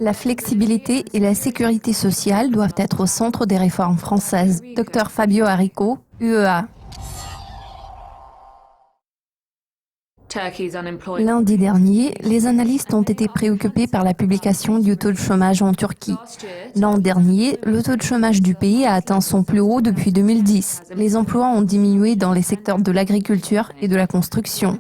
La flexibilité et la sécurité sociale doivent être au centre des réformes françaises. Dr Fabio Arrico, UEA. Lundi dernier, les analystes ont été préoccupés par la publication du taux de chômage en Turquie. L'an dernier, le taux de chômage du pays a atteint son plus haut depuis 2010. Les emplois ont diminué dans les secteurs de l'agriculture et de la construction.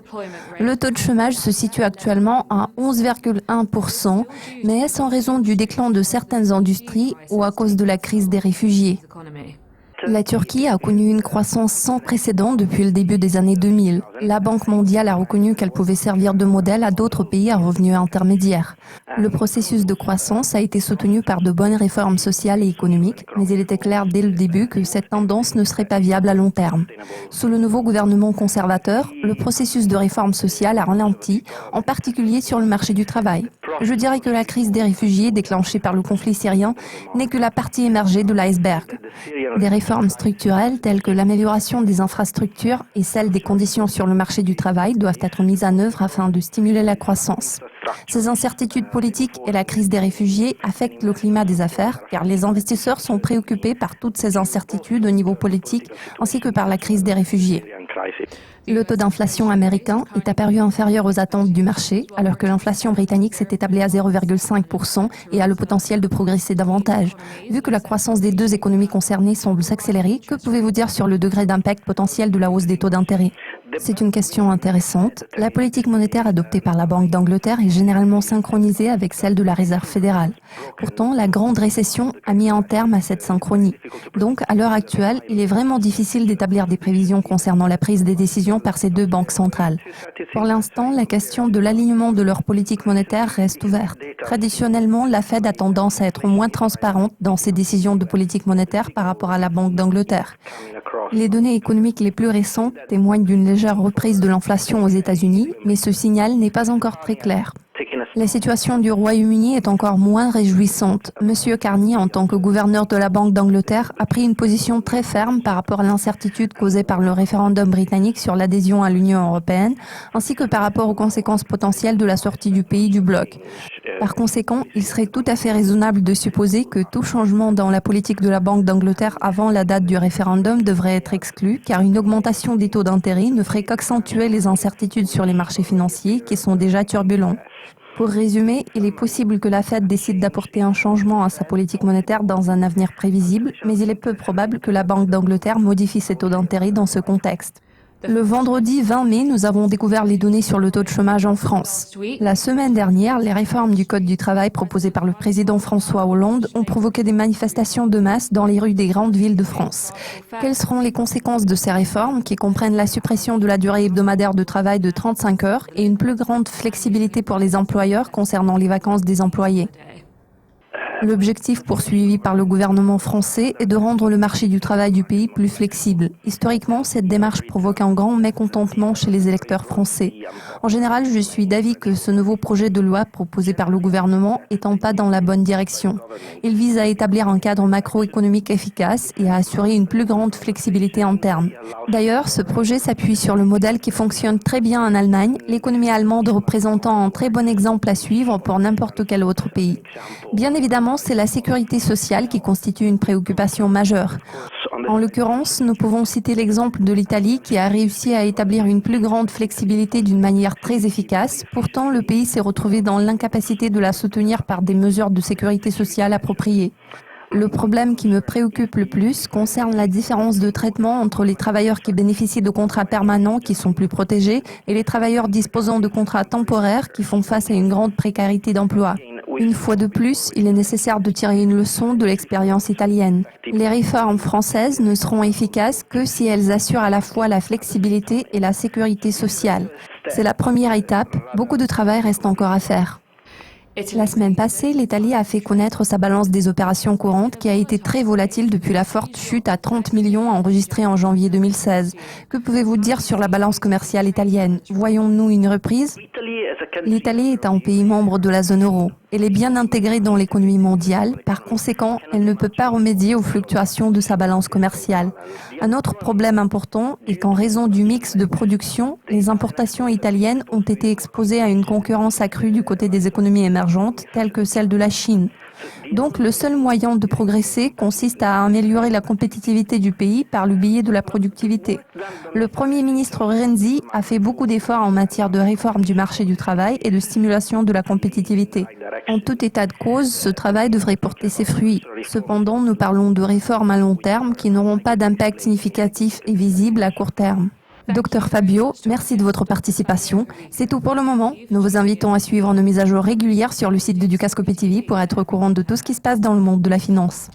Le taux de chômage se situe actuellement à 11,1%, mais est-ce en raison du déclin de certaines industries ou à cause de la crise des réfugiés? La Turquie a connu une croissance sans précédent depuis le début des années 2000. La Banque mondiale a reconnu qu'elle pouvait servir de modèle à d'autres pays à revenus intermédiaires. Le processus de croissance a été soutenu par de bonnes réformes sociales et économiques, mais il était clair dès le début que cette tendance ne serait pas viable à long terme. Sous le nouveau gouvernement conservateur, le processus de réforme sociale a ralenti, en particulier sur le marché du travail. Je dirais que la crise des réfugiés déclenchée par le conflit syrien n'est que la partie émergée de l'iceberg. Des réformes structurelles telles que l'amélioration des infrastructures et celle des conditions sur le marché du travail doivent être mises en œuvre afin de stimuler la croissance. Ces incertitudes politiques et la crise des réfugiés affectent le climat des affaires car les investisseurs sont préoccupés par toutes ces incertitudes au niveau politique ainsi que par la crise des réfugiés. Le taux d'inflation américain est apparu inférieur aux attentes du marché, alors que l'inflation britannique s'est établie à 0,5% et a le potentiel de progresser davantage. Vu que la croissance des deux économies concernées semble s'accélérer, que pouvez-vous dire sur le degré d'impact potentiel de la hausse des taux d'intérêt? C'est une question intéressante. La politique monétaire adoptée par la Banque d'Angleterre est généralement synchronisée avec celle de la Réserve fédérale. Pourtant, la grande récession a mis un terme à cette synchronie. Donc, à l'heure actuelle, il est vraiment difficile d'établir des prévisions concernant la prise des décisions par ces deux banques centrales. Pour l'instant, la question de l'alignement de leur politique monétaire reste ouverte. Traditionnellement, la Fed a tendance à être moins transparente dans ses décisions de politique monétaire par rapport à la Banque d'Angleterre. Les données économiques les plus récentes témoignent d'une légère reprise de l'inflation aux États-Unis, mais ce signal n'est pas encore très clair. La situation du Royaume-Uni est encore moins réjouissante. Monsieur Carney, en tant que gouverneur de la Banque d'Angleterre, a pris une position très ferme par rapport à l'incertitude causée par le référendum britannique sur l'adhésion à l'Union européenne, ainsi que par rapport aux conséquences potentielles de la sortie du pays du bloc. Par conséquent, il serait tout à fait raisonnable de supposer que tout changement dans la politique de la Banque d'Angleterre avant la date du référendum devrait être exclu, car une augmentation des taux d'intérêt ne ferait qu'accentuer les incertitudes sur les marchés financiers qui sont déjà turbulents. Pour résumer, il est possible que la Fed décide d'apporter un changement à sa politique monétaire dans un avenir prévisible, mais il est peu probable que la Banque d'Angleterre modifie ses taux d'intérêt dans ce contexte. Le vendredi 20 mai, nous avons découvert les données sur le taux de chômage en France. La semaine dernière, les réformes du Code du travail proposées par le président François Hollande ont provoqué des manifestations de masse dans les rues des grandes villes de France. Quelles seront les conséquences de ces réformes qui comprennent la suppression de la durée hebdomadaire de travail de 35 heures et une plus grande flexibilité pour les employeurs concernant les vacances des employés? L'objectif poursuivi par le gouvernement français est de rendre le marché du travail du pays plus flexible. Historiquement, cette démarche provoque un grand mécontentement chez les électeurs français. En général, je suis d'avis que ce nouveau projet de loi proposé par le gouvernement est un pas dans la bonne direction. Il vise à établir un cadre macroéconomique efficace et à assurer une plus grande flexibilité interne. D'ailleurs, ce projet s'appuie sur le modèle qui fonctionne très bien en Allemagne, l'économie allemande représentant un très bon exemple à suivre pour n'importe quel autre pays. Bien évidemment, c'est la sécurité sociale qui constitue une préoccupation majeure. En l'occurrence, nous pouvons citer l'exemple de l'Italie qui a réussi à établir une plus grande flexibilité d'une manière très efficace. Pourtant, le pays s'est retrouvé dans l'incapacité de la soutenir par des mesures de sécurité sociale appropriées. Le problème qui me préoccupe le plus concerne la différence de traitement entre les travailleurs qui bénéficient de contrats permanents qui sont plus protégés et les travailleurs disposant de contrats temporaires qui font face à une grande précarité d'emploi. Une fois de plus, il est nécessaire de tirer une leçon de l'expérience italienne. Les réformes françaises ne seront efficaces que si elles assurent à la fois la flexibilité et la sécurité sociale. C'est la première étape. Beaucoup de travail reste encore à faire. La semaine passée, l'Italie a fait connaître sa balance des opérations courantes qui a été très volatile depuis la forte chute à 30 millions enregistrée en janvier 2016. Que pouvez-vous dire sur la balance commerciale italienne? Voyons-nous une reprise? L'Italie est un pays membre de la zone euro. Elle est bien intégrée dans l'économie mondiale. Par conséquent, elle ne peut pas remédier aux fluctuations de sa balance commerciale. Un autre problème important est qu'en raison du mix de production, les importations italiennes ont été exposées à une concurrence accrue du côté des économies émergentes, telles que celle de la Chine. Donc, le seul moyen de progresser consiste à améliorer la compétitivité du pays par le biais de la productivité. Le Premier ministre Renzi a fait beaucoup d'efforts en matière de réforme du marché du travail et de stimulation de la compétitivité. En tout état de cause, ce travail devrait porter ses fruits. Cependant, nous parlons de réformes à long terme qui n'auront pas d'impact significatif et visible à court terme. Docteur Fabio, merci de votre participation. C'est tout pour le moment. Nous vous invitons à suivre nos mises à jour régulières sur le site de Dukascopy TV pour être au courant de tout ce qui se passe dans le monde de la finance.